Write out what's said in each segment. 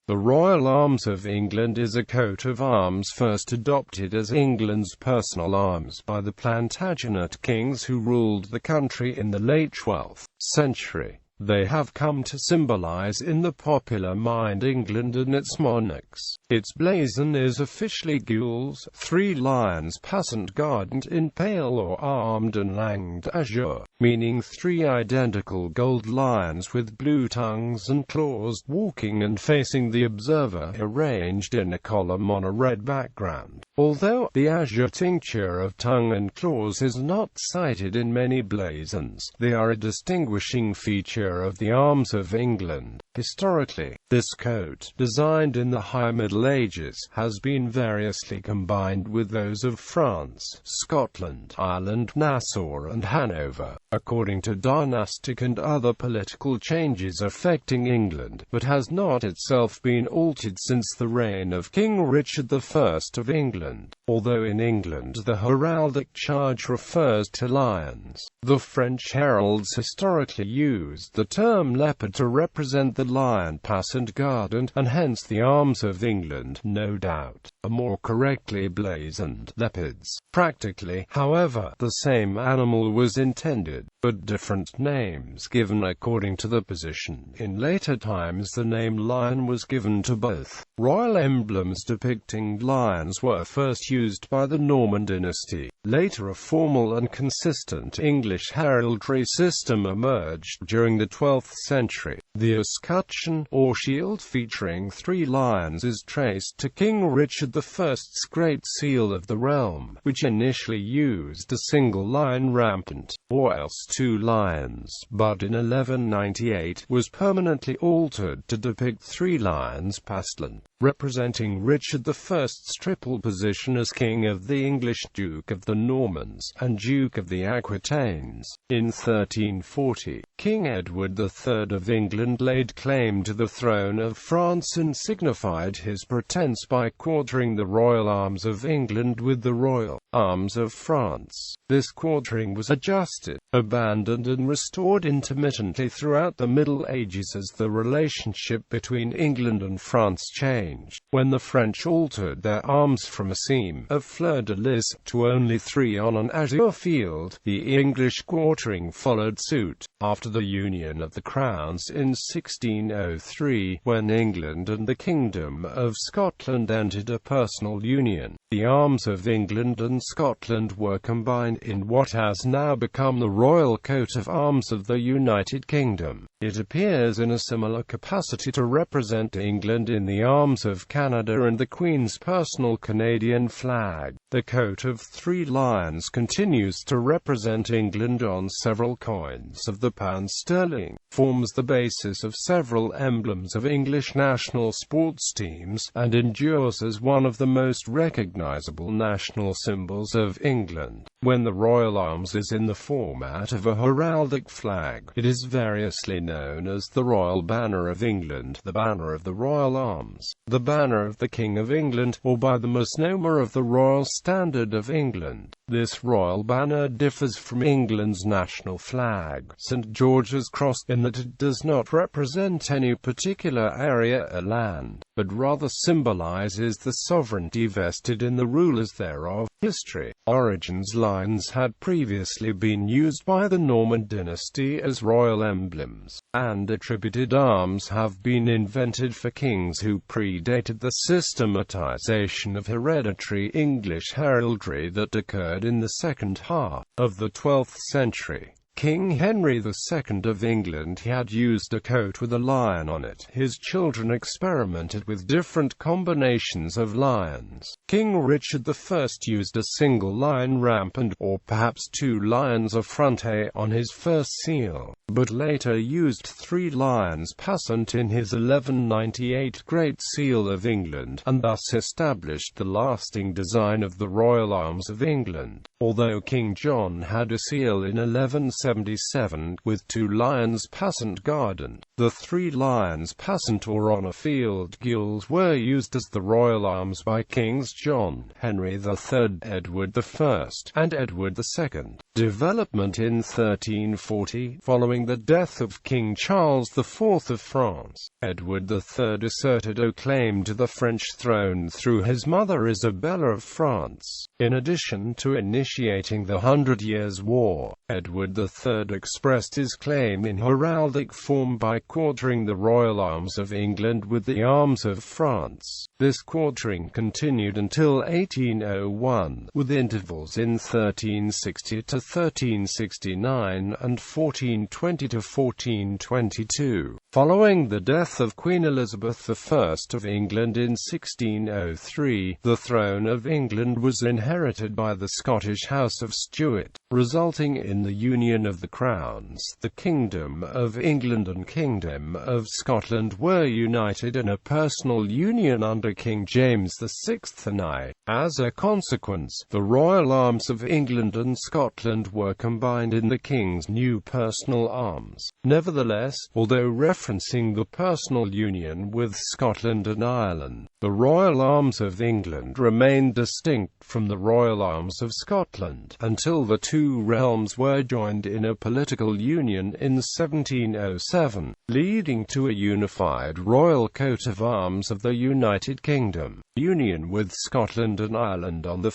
The Royal Arms of England is a coat of arms first adopted as England's personal arms by the Plantagenet kings who ruled the country in the late 12th century. They have come to symbolize in the popular mind England and its monarchs. Its blazon is officially Gules, 3 lions, passant, guardant, impale or armed, and langued, azure, meaning 3 identical gold lions with blue tongues and claws, walking and facing the observer, arranged in a column on a red background. Although the azure tincture of tongue and claws is not cited in many blazons, they are a distinguishing feature of the arms of England. Historically, this coat, designed in the High Middle Ages, has been variously combined with those of France, Scotland, Ireland, Nassau and Hanover, according to dynastic and other political changes affecting England, but has not itself been altered since the reign of King Richard I of England. Although in England the heraldic charge refers to lions, the French heralds historically used the term leopard to represent the lion, passant, guardant, and hence the arms of England, no doubt, are more correctly blazoned leopards. Practically, however, the same animal was intended, but different names given according to the position. In later times the name lion was given to both. Royal emblems depicting lions were first used by the Norman dynasty. Later a formal and consistent English heraldry system emerged during the 12th century. The escutcheon, or shield featuring 3 lions, is traced to King Richard I's Great Seal of the realm, which initially used a single lion rampant, or else 2 lions, but in 1198 was permanently altered to depict 3 lions paslant, representing Richard I's triple position as King of the English, Duke of the Normans, and Duke of the Aquitaines. In 1340, King Edward III of England laid claim to the throne of France and signified his pretense by quartering the royal arms of England with the royal arms of France. This quartering was adjusted, abandoned and restored intermittently throughout the Middle Ages as the relationship between England and France changed. When the French altered their arms from a seam of fleur-de-lis to only 3 on an azure field, the English quartering followed suit. After the union of the crowns in 1603, when England and the Kingdom of Scotland entered a personal union, the arms of England and Scotland were combined in what has now become the royal coat of arms of the United Kingdom. It appears in a similar capacity to represent England in the arms of Canada and the Queen's personal Canadian flag. The coat of 3 lions continues to represent England on several coins of the pound sterling, forms the basis of several emblems of English national sports teams, and endures as one of the most recognizable national symbols of England. When the royal arms is in the format of a heraldic flag, it is variously known as the Royal Banner of England, the Banner of the Royal Arms, the Banner of the King of England, or by the misnomer of the Royal Standard of England. This royal banner differs from England's national flag, St. George's Cross, in that it does not represent any particular area or land, but rather symbolizes the sovereignty vested in the rulers thereof. History. Origins. Lions had previously been used by the Norman dynasty as royal emblems, and attributed arms have been invented for kings who predated the systematization of hereditary English heraldry that occurred in the second half of the 12th century. King Henry II of England had used a coat with a lion on it. His children experimented with different combinations of lions. King Richard I used a single lion rampant, or perhaps 2 lions affronte, on his first seal, but later used 3 lions passant in his 1198 Great Seal of England, and thus established the lasting design of the royal arms of England. Although King John had a seal in 1177, with 2 lions passant guardant, the 3 lions passant or on a field gules were used as the royal arms by Kings John, Henry III, Edward I, and Edward II. Development in 1340, following the death of King Charles IV of France, Edward III asserted a claim to the French throne through his mother Isabella of France. In addition to initiating the 100 Years' War, Edward III expressed his claim in heraldic form by quartering the royal arms of England with the arms of France. This quartering continued until 1801, with intervals in 1360 to 1369 and 1420 to 1422. Following the death of Queen Elizabeth I of England in 1603, the throne of England was inherited by the Scottish House of Stuart, resulting in the union of the crowns. The Kingdom of England and Kingdom of Scotland were united in a personal union under King James VI and I. As a consequence, the royal arms of England and Scotland were combined in the King's new personal arms. Nevertheless, although referencing the personal union with Scotland and Ireland, the royal arms of England remained distinct from the royal arms of Scotland, until the 2 realms were joined in a political union in 1707, leading to a unified royal coat of arms of the United Kingdom. Union with Scotland and Ireland on 1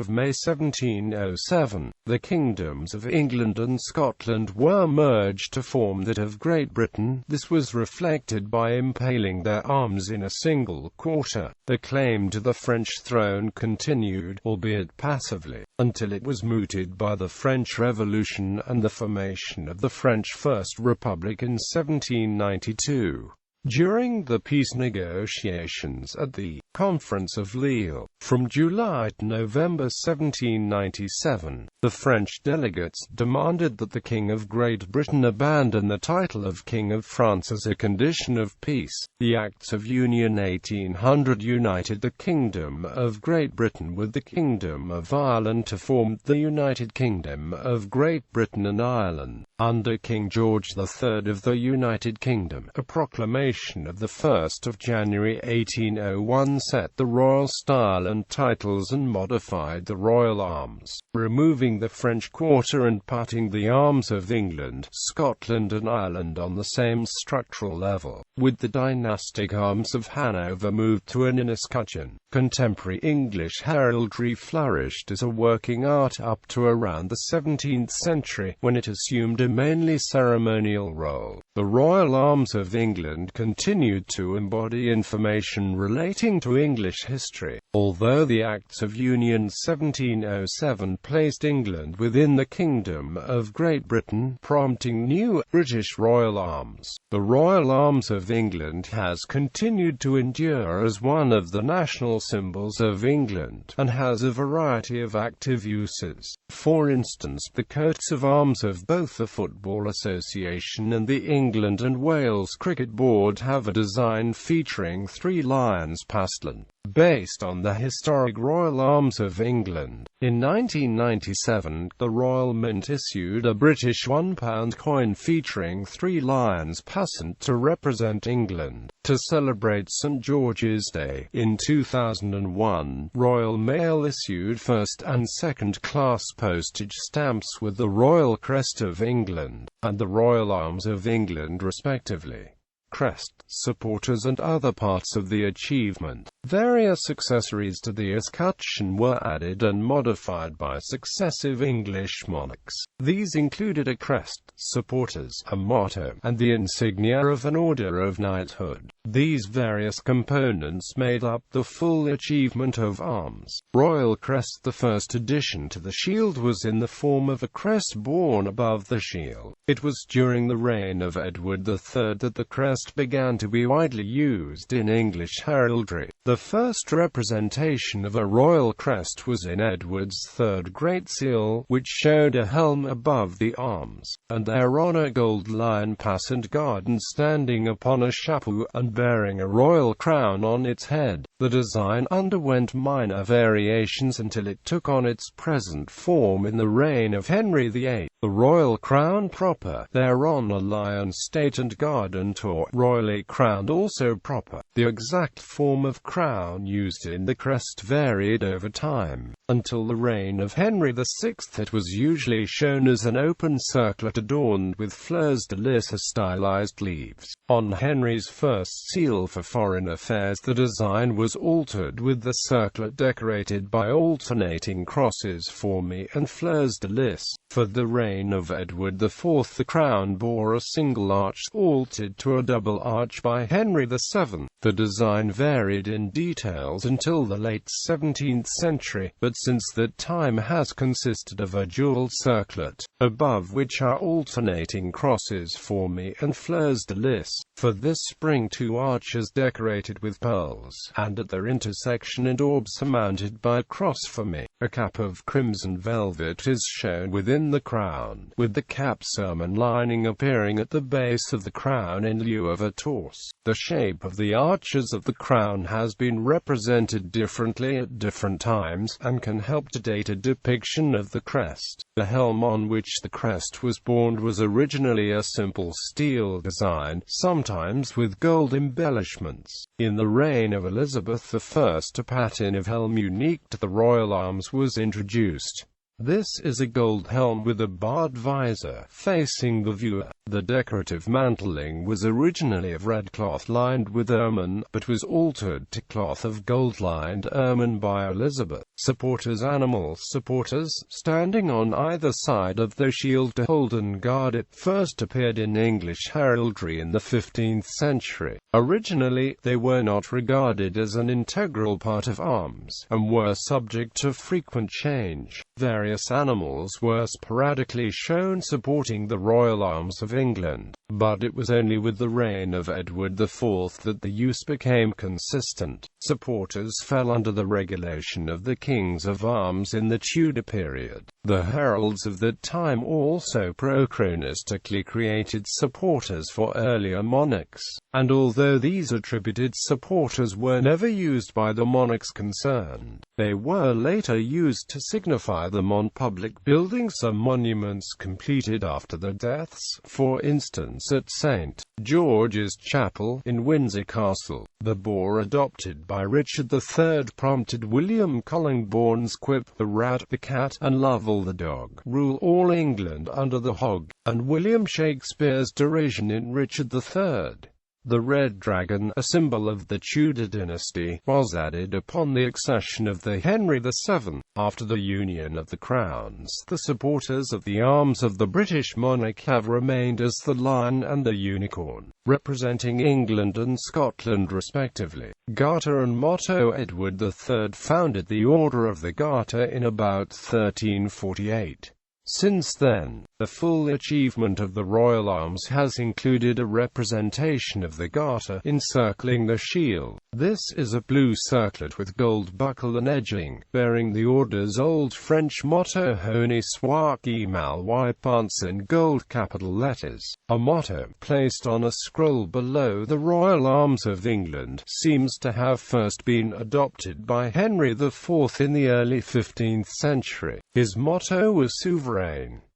May 1707, the kingdoms of England and Scotland were merged to form that of Great Britain. This was reflected by impaling their arms in a single quarter. The claim to the French throne continued, albeit passively, until it was mooted by the French Revolution and the formation of the French First Republic in 1792. During the peace negotiations at the Conference of Lille, from July to November 1797, the French delegates demanded that the King of Great Britain abandon the title of King of France as a condition of peace. The Acts of Union 1800 united the Kingdom of Great Britain with the Kingdom of Ireland to form the United Kingdom of Great Britain and Ireland. Under King George III of the United Kingdom, a proclamation of 1 January 1801 set the royal style and titles and modified the royal arms, removing the French quarter and putting the arms of England, Scotland and Ireland on the same structural level, with the dynastic arms of Hanover moved to an escutcheon. Contemporary English heraldry flourished as a working art up to around the 17th century, when it assumed a mainly ceremonial role. The royal arms of England continued to embody information relating to English history, although the Acts of Union 1707 placed England within the Kingdom of Great Britain, prompting new British royal arms. The royal arms of England has continued to endure as one of the national symbols of England, and has a variety of active uses. For instance, the coats of arms of both the Football Association and the England and Wales Cricket Board have a design featuring 3 lions passant, based on the historic royal arms of England. In 1997, the Royal Mint issued a British £1 coin featuring 3 lions passant to represent England. To celebrate St. George's Day, in 2001, Royal Mail issued first and second-class postage stamps with the Royal Crest of England and the Royal Arms of England respectively. Crest, supporters and other parts of the achievement. Various accessories to the escutcheon were added and modified by successive English monarchs. These included a crest, supporters, a motto, and the insignia of an order of knighthood. These various components made up the full achievement of arms. Royal Crest. The first addition to the shield was in the form of a crest borne above the shield. It was during the reign of Edward III that the crest began to be widely used in English heraldry. The first representation of a royal crest was in Edward's third Great Seal, which showed a helm above the arms, and thereon a gold lion passant guardant standing upon a chapeau, and bearing a royal crown on its head. The design underwent minor variations until it took on its present form in the reign of Henry VIII. The royal crown proper, thereon a lion state and guardant or royally crowned also proper. The exact form of crown used in the crest varied over time. Until the reign of Henry VI it was usually shown as an open circlet adorned with fleurs de lis or stylized leaves. On Henry's first seal for foreign affairs the design was altered, with the circlet decorated by alternating crosses, formy and fleurs de lis. For the reign of Edward IV the crown bore a single arch, altered to a double arch by Henry VII. The design varied in details until the late 17th century, but since that time has consisted of a dual circlet, above which are alternating crosses, formy and fleurs de lis. For this spring two arches decorated with pearls, and at their intersection an orb surmounted by a cross formy. A cap of crimson velvet is shown within the crown, with the cap's ermine lining appearing at the base of the crown in lieu of a torso. The shape of the arches of the crown has been represented differently at different times, and can help to date a depiction of the crest. The helm on which the crest was borne was originally a simple steel design, sometimes with gold embellishments. In the reign of Elizabeth I, a pattern of helm unique to the royal arms was introduced. This is a gold helm with a barred visor, facing the viewer. The decorative mantling was originally of red cloth lined with ermine, but was altered to cloth of gold-lined ermine by Elizabeth. Supporters. Animal supporters, standing on either side of the shield to hold and guard it, first appeared in English heraldry in the 15th century. Originally, they were not regarded as an integral part of arms, and were subject to frequent change. Various animals were sporadically shown supporting the royal arms of England, but it was only with the reign of Edward IV that the use became consistent. Supporters fell under the regulation of the Kings of Arms in the Tudor period. The heralds of that time also prochronistically created supporters for earlier monarchs, and although these attributed supporters were never used by the monarchs concerned, they were later used to signify them on public buildings or monuments completed after their deaths, for instance at St. George's Chapel in Windsor Castle. The boar adopted by Richard III prompted William Collingbourne's quip, "The rat, the cat, and Lovell the dog, rule all England under the hog," and William Shakespeare's derision in Richard III. The red dragon, a symbol of the Tudor dynasty, was added upon the accession of the Henry VII. After the union of the crowns, the supporters of the arms of the British monarch have remained as the lion and the unicorn, representing England and Scotland respectively. Garter and motto. Edward III founded the Order of the Garter in about 1348. Since then, the full achievement of the royal arms has included a representation of the garter encircling the shield. This is a blue circlet with gold buckle and edging, bearing the order's old French motto Honi soit qui mal y pense in gold capital letters. A motto, placed on a scroll below the royal arms of England, seems to have first been adopted by Henry IV in the early 15th century. His motto was souverain.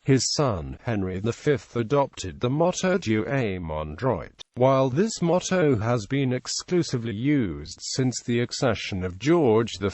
His son, Henry V, adopted the motto Dieu est mon droit. While this motto has been exclusively used since the accession of George I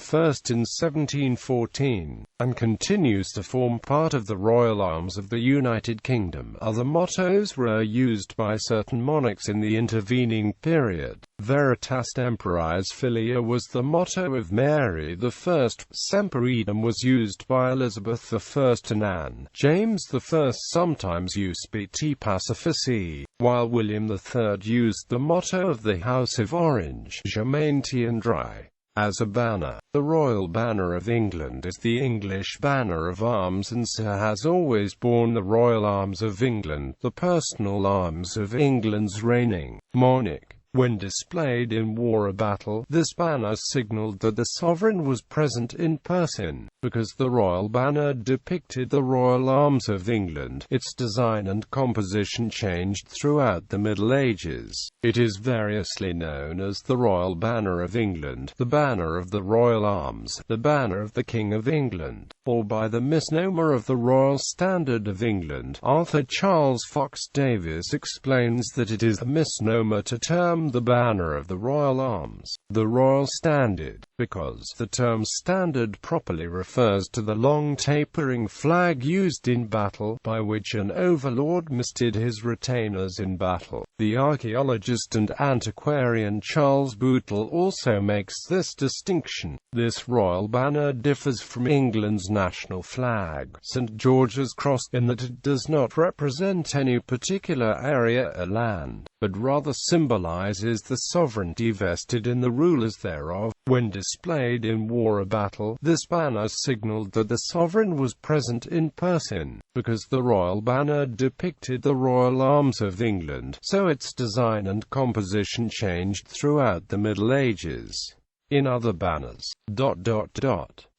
in 1714, and continues to form part of the royal arms of the United Kingdom, other mottos were used by certain monarchs in the intervening period. Veritas Temporis Filia was the motto of Mary I. Semper Idem was used by Elizabeth I and Anne. James I sometimes used Bt Pacifici, while William III used the motto of the House of Orange, Germain Tiendrai. As a banner, the Royal Banner of England is the English banner of arms and so has always borne the royal arms of England, the personal arms of England's reigning monarch. When displayed in war or battle, this banner signaled that the sovereign was present in person. Because the royal banner depicted the royal arms of England, its design and composition changed throughout the Middle Ages. It is variously known as the Royal Banner of England, the Banner of the Royal Arms, the Banner of the King of England, or by the misnomer of the Royal Standard of England. Arthur Charles Fox Davis explains that it is a misnomer to term the Banner of the Royal Arms the Royal Standard, because the term standard properly refers to the long tapering flag used in battle, by which an overlord misted his retainers in battle. The archaeologist and antiquarian Charles Bootle also makes this distinction. This royal banner differs from England's national flag, St. George's Cross, in that it does not represent any particular area or land, but rather symbolises the sovereignty vested in the rulers thereof. When displayed in war or battle, this banner signaled that the sovereign was present in person. Because the royal banner depicted the royal arms of England, so its design and composition changed throughout the Middle Ages. In other banners,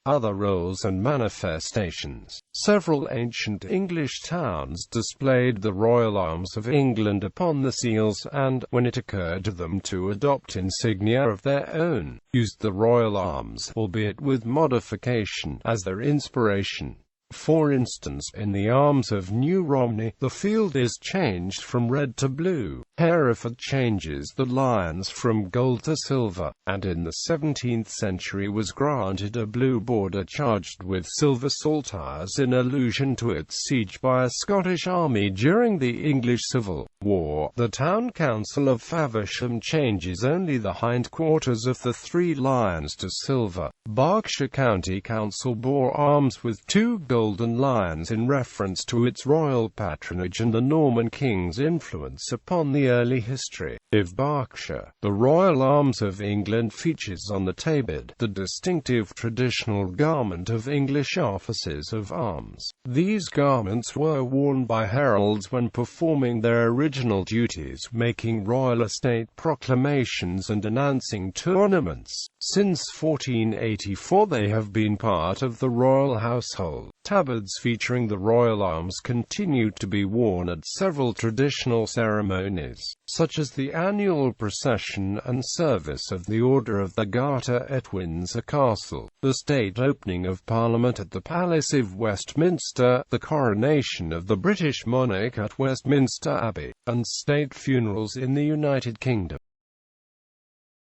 other roles and manifestations, several ancient English towns displayed the royal arms of England upon the seals and, when it occurred to them to adopt insignia of their own, used the royal arms, albeit with modification, as their inspiration. For instance, in the arms of New Romney, the field is changed from red to blue. Hereford changes the lions from gold to silver, and in the 17th century was granted a blue border charged with silver saltires in allusion to its siege by a Scottish army during the English Civil War. The town council of Faversham changes only the hindquarters of the three lions to silver. Berkshire County Council bore arms with two golden lions in reference to its royal patronage and the Norman king's influence upon the early history of Berkshire. The royal arms of England features on the tabard, the distinctive traditional garment of English officers of arms. These garments were worn by heralds when performing their original duties, making royal estate proclamations and announcing tournaments. Since 1484 they have been part of the royal household. Tabards featuring the royal arms continued to be worn at several traditional ceremonies, such as the annual procession and service of the Order of the Garter at Windsor Castle, the state opening of Parliament at the Palace of Westminster, the coronation of the British monarch at Westminster Abbey, and state funerals in the United Kingdom.